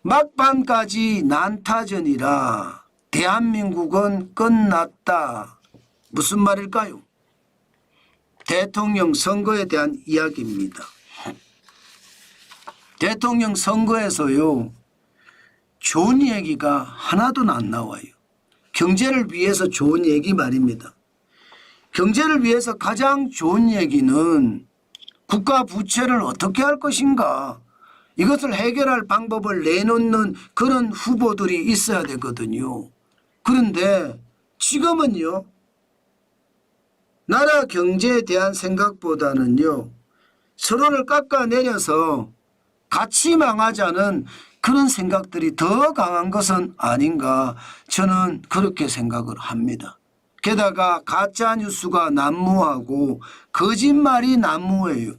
막판까지 난타전이라 대한민국은 끝났다. 무슨 말일까요? 대통령 선거에 대한 이야기입니다. 대통령 선거에서요, 좋은 얘기가 하나도 안 나와요. 경제를 위해서 좋은 얘기 말입니다. 경제를 위해서 가장 좋은 얘기는 국가 부채를 어떻게 할 것인가, 이것을 해결할 방법을 내놓는 그런 후보들이 있어야 되거든요. 그런데 지금은요, 나라 경제에 대한 생각보다는요, 서로를 깎아내려서 같이 망하자는 그런 생각들이 더 강한 것은 아닌가, 저는 그렇게 생각을 합니다. 게다가 가짜뉴스가 난무하고 거짓말이 난무해요.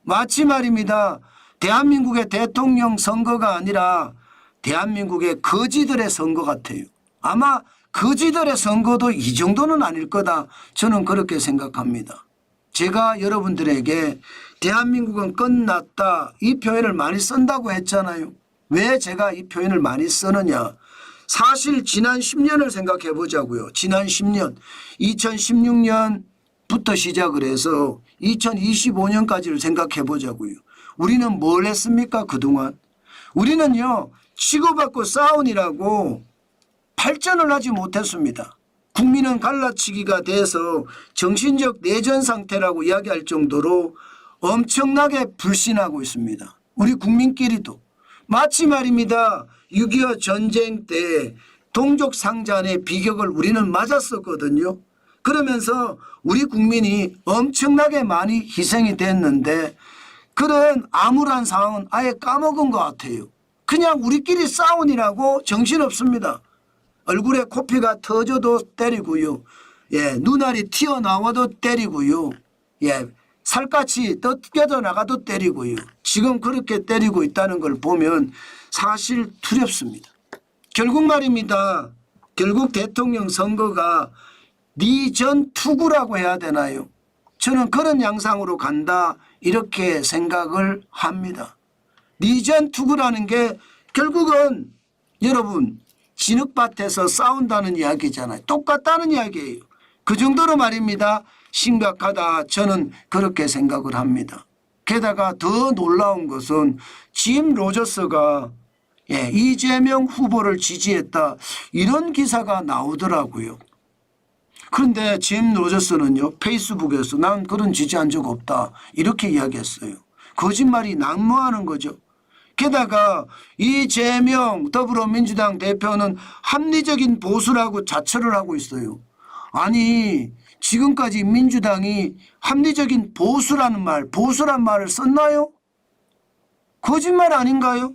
마치 말입니다, 대한민국의 대통령 선거가 아니라 대한민국의 거지들의 선거 같아요. 아마 거지들의 선거도 이 정도는 아닐 거다, 저는 그렇게 생각합니다. 제가 여러분들에게 대한민국은 끝났다 이 표현을 많이 쓴다고 했잖아요. 왜 제가 이 표현을 많이 쓰느냐, 사실 지난 10년을 생각해 보자고요. 지난 10년 2016년부터 시작을 해서 2025년까지를 생각해 보자고요. 우리는 뭘 했습니까? 그동안 우리는요, 치고받고 싸우느라고 발전을 하지 못했습니다. 국민은 갈라치기가 돼서 정신적 내전 상태라고 이야기할 정도로 엄청나게 불신하고 있습니다. 우리 국민끼리도. 마치 말입니다, 6.25 전쟁 때 동족 상잔의 비격을 우리는 맞았었거든요. 그러면서 우리 국민이 엄청나게 많이 희생이 됐는데 그런 암울한 상황은 아예 까먹은 것 같아요. 그냥 우리끼리 싸우느라고 정신없습니다. 얼굴에 코피가 터져도 때리고요. 예, 눈알이 튀어나와도 때리고요. 예, 살갗이 뜯겨져 나가도 때리고요. 지금 그렇게 때리고 있다는 걸 보면 사실 두렵습니다. 결국 말입니다, 결국 대통령 선거가 니전 투구라고 해야 되나요? 저는 그런 양상으로 간다 이렇게 생각을 합니다. 니전 투구라는 게 결국은 여러분 진흙밭에서 싸운다는 이야기잖아요. 똑같다는 이야기예요. 그 정도로 말입니다, 심각하다, 저는 그렇게 생각을 합니다. 게다가 더 놀라운 것은 짐 로저스가 이재명 후보를 지지했다 이런 기사가 나오더라고요. 그런데 짐 로저스는요, 페이스북에서 난 그런 지지한 적 없다 이렇게 이야기했어요. 거짓말이 난무하는 거죠. 게다가 이재명 더불어민주당 대표는 합리적인 보수라고 자처를 하고 있어요. 아니 지금까지 민주당이 합리적인 보수라는 말, 보수란 말을 썼나요? 거짓말 아닌가요?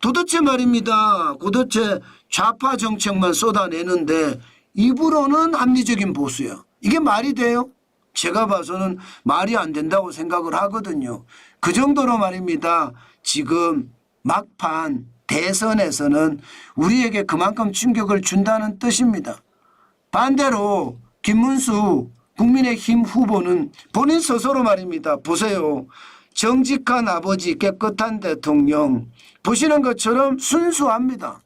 도대체 말입니다, 도대체 좌파 정책만 쏟아내는데 입으로는 합리적인 보수야. 이게 말이 돼요? 제가 봐서는 말이 안 된다고 생각을 하거든요. 그 정도로 말입니다, 지금 막판 대선에서는 우리에게 그만큼 충격을 준다는 뜻입니다. 반대로 김문수 국민의힘 후보는 본인 스스로 말입니다, 보세요, 정직한 아버지, 깨끗한 대통령, 보시는 것처럼 순수합니다.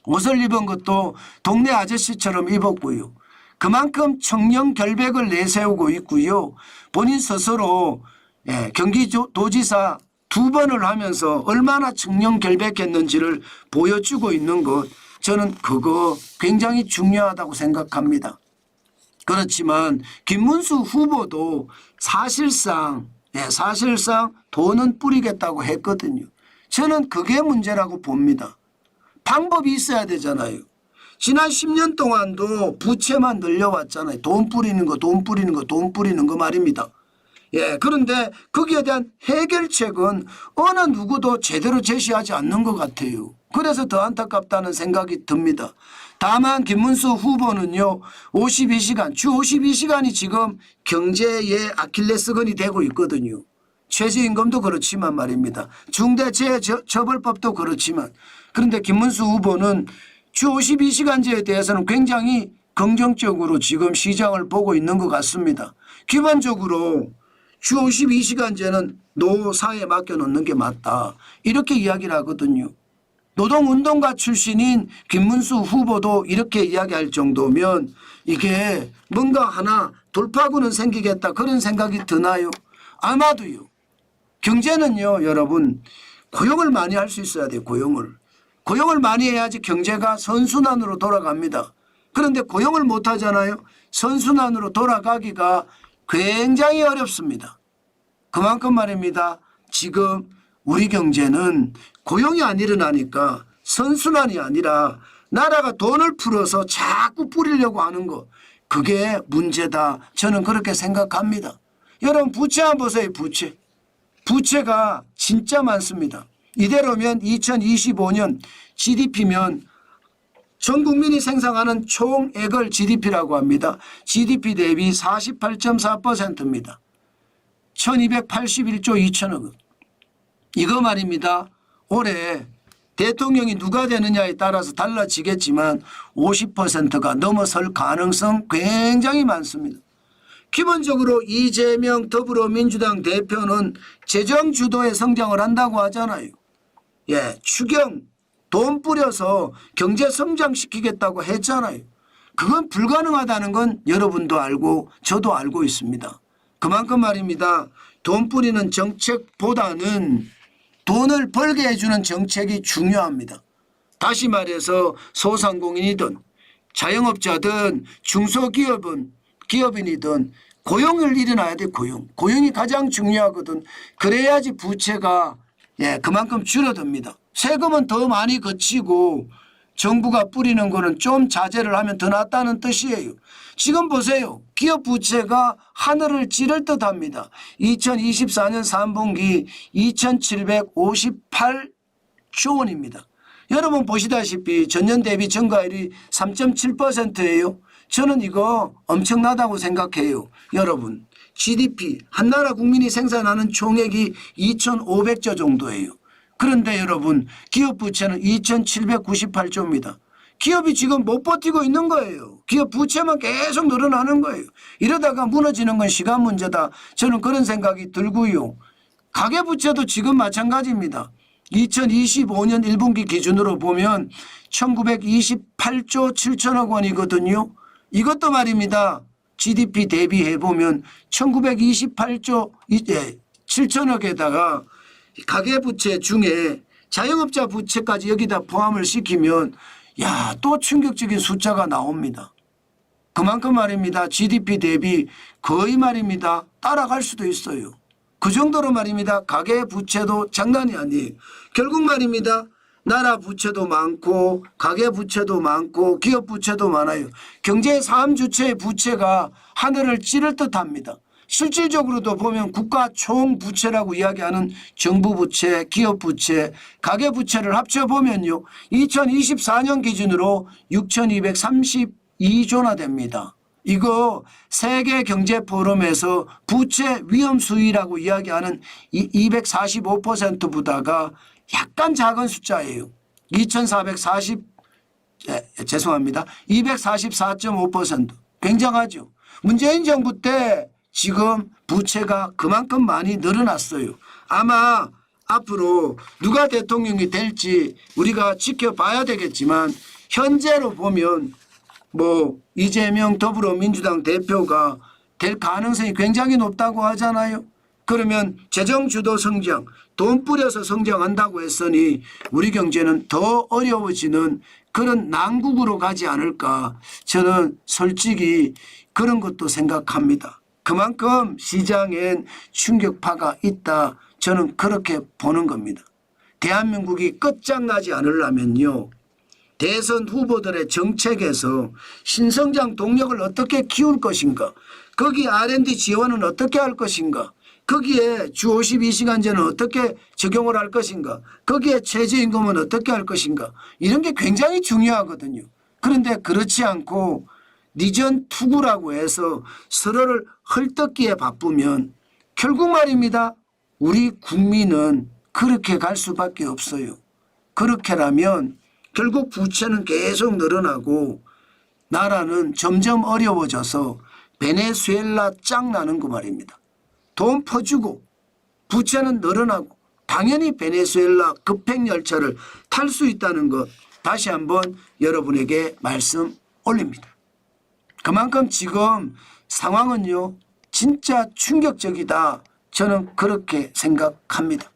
옷을 입은 것도 동네 아저씨처럼 입었고요. 그만큼 청렴 결백을 내세우고 있고요. 본인 스스로 경기도지사 2번을 하면서 얼마나 청렴 결백했는지를 보여주고 있는 것, 저는 그거 굉장히 중요하다고 생각합니다. 그렇지만 김문수 후보도 사실상 돈은 뿌리겠다고 했거든요. 저는 그게 문제라고 봅니다. 방법이 있어야 되잖아요. 지난 10년 동안도 부채만 늘려왔잖아요. 돈 뿌리는 거 말입니다. 예, 그런데 거기에 대한 해결책은 어느 누구도 제대로 제시하지 않는 것 같아요. 그래서 더 안타깝다는 생각이 듭니다. 다만 김문수 후보는요, 52시간, 주 52시간이 지금 경제의 아킬레스건이 되고 있거든요. 최저임금도 그렇지만 말입니다. 중대재해처벌법도 그렇지만, 그런데 김문수 후보는 주 52시간제에 대해서는 굉장히 긍정적으로 지금 시장을 보고 있는 것 같습니다. 기본적으로 주 52시간제는 노사에 맡겨놓는 게 맞다, 이렇게 이야기를 하거든요. 노동운동가 출신인 김문수 후보도 이렇게 이야기할 정도면 이게 뭔가 하나 돌파구는 생기겠다 그런 생각이 드나요? 아마도요. 경제는요 여러분 고용을 많이 할 수 있어야 돼요. 고용을 많이 해야지 경제가 선순환으로 돌아갑니다. 그런데 고용을 못 하잖아요. 선순환으로 돌아가기가 굉장히 어렵습니다. 그만큼 말입니다. 지금 우리 경제는 고용이 안 일어나니까 선순환이 아니라 나라가 돈을 풀어서 자꾸 뿌리려고 하는 거 그게 문제다. 저는 그렇게 생각합니다. 여러분 부채 한번 보세요. 부채가 진짜 많습니다. 이대로면 2025년 GDP면 전 국민이 생산하는 총액을 GDP라고 합니다. GDP 대비 48.4%입니다. 1281조 2천억 원. 이거 말입니다. 올해 대통령이 누가 되느냐에 따라서 달라지겠지만 50%가 넘어설 가능성 굉장히 많습니다. 기본적으로 이재명 더불어민주당 대표는 재정 주도의 성장을 한다고 하잖아요. 예, 추경 돈 뿌려서 경제 성장시키겠다고 했잖아요. 그건 불가능하다는 건 여러분도 알고 저도 알고 있습니다. 그만큼 말입니다. 돈 뿌리는 정책보다는 돈을 벌게 해주는 정책이 중요합니다. 다시 말해서 소상공인이든 자영업자든 기업인이든 고용을 일어나야 돼. 고용이 가장 중요하거든. 그래야지 부채가 그만큼 줄어듭니다. 세금은 더 많이 거치고 정부가 뿌리는 거는 좀 자제를 하면 더 낫다는 뜻이에요. 지금 보세요. 기업 부채가 하늘을 찌를 듯합니다. 2024년 3분기 2,758조 원입니다. 여러분 보시다시피 전년 대비 증가율이 3.7%예요. 저는 이거 엄청나다고 생각해요. 여러분 GDP 한 나라 국민이 생산하는 총액이 2,500조 정도예요. 그런데 여러분 기업 부채는 2,798조입니다. 기업이 지금 못 버티고 있는 거예요. 기업 부채만 계속 늘어나는 거예요. 이러다가 무너지는 건 시간 문제다. 저는 그런 생각이 들고요. 가계부채도 지금 마찬가지입니다. 2025년 1분기 기준으로 보면 1928조 7천억 원이거든요. 이것도 말입니다. GDP 대비해 보면 1928조 7천억에다가 가계부채 중에 자영업자 부채까지 여기다 포함을 시키면 또 충격적인 숫자가 나옵니다. 그만큼 말입니다. GDP 대비 거의 말입니다. 따라갈 수도 있어요. 그 정도로 말입니다. 가계부채도 장난이 아니에요. 결국 말입니다. 나라 부채도 많고 가계부채도 많고 기업부채도 많아요. 경제 사업 주체의 부채가 하늘을 찌를 듯합니다. 실질적으로도 보면 국가 총부채라고 이야기하는 정부 부채, 기업 부채, 가계 부채를 합쳐보면요. 2024년 기준으로 6,232조나 됩니다. 이거 세계경제포럼에서 부채 위험 수위라고 이야기하는 245%보다가 약간 작은 숫자예요. 244.5%. 굉장하죠. 문재인 정부 때 지금 부채가 그만큼 많이 늘어났어요. 아마 앞으로 누가 대통령이 될지 우리가 지켜봐야 되겠지만 현재로 보면 이재명 더불어민주당 대표가 될 가능성이 굉장히 높다고 하잖아요. 그러면 재정주도 성장, 돈 뿌려서 성장한다고 했으니 우리 경제는 더 어려워지는 그런 난국으로 가지 않을까. 저는 솔직히 그런 것도 생각합니다. 그만큼 시장엔 충격파가 있다. 저는 그렇게 보는 겁니다. 대한민국이 끝장나지 않으려면요. 대선 후보들의 정책에서 신성장 동력을 어떻게 키울 것인가. 거기 R&D 지원은 어떻게 할 것인가. 거기에 주 52시간제는 어떻게 적용을 할 것인가. 거기에 최저임금은 어떻게 할 것인가. 이런 게 굉장히 중요하거든요. 그런데 그렇지 않고 니전 투구라고 해서 서로를 헐뜯기에 바쁘면 결국 말입니다. 우리 국민은 그렇게 갈 수밖에 없어요. 그렇게라면 결국 부채는 계속 늘어나고 나라는 점점 어려워져서 베네수엘라 짱 나는 거 말입니다. 돈 퍼주고 부채는 늘어나고 당연히 베네수엘라 급행열차를 탈 수 있다는 것 다시 한번 여러분에게 말씀 올립니다. 그만큼 지금 상황은요 진짜 충격적이다. 저는 그렇게 생각합니다.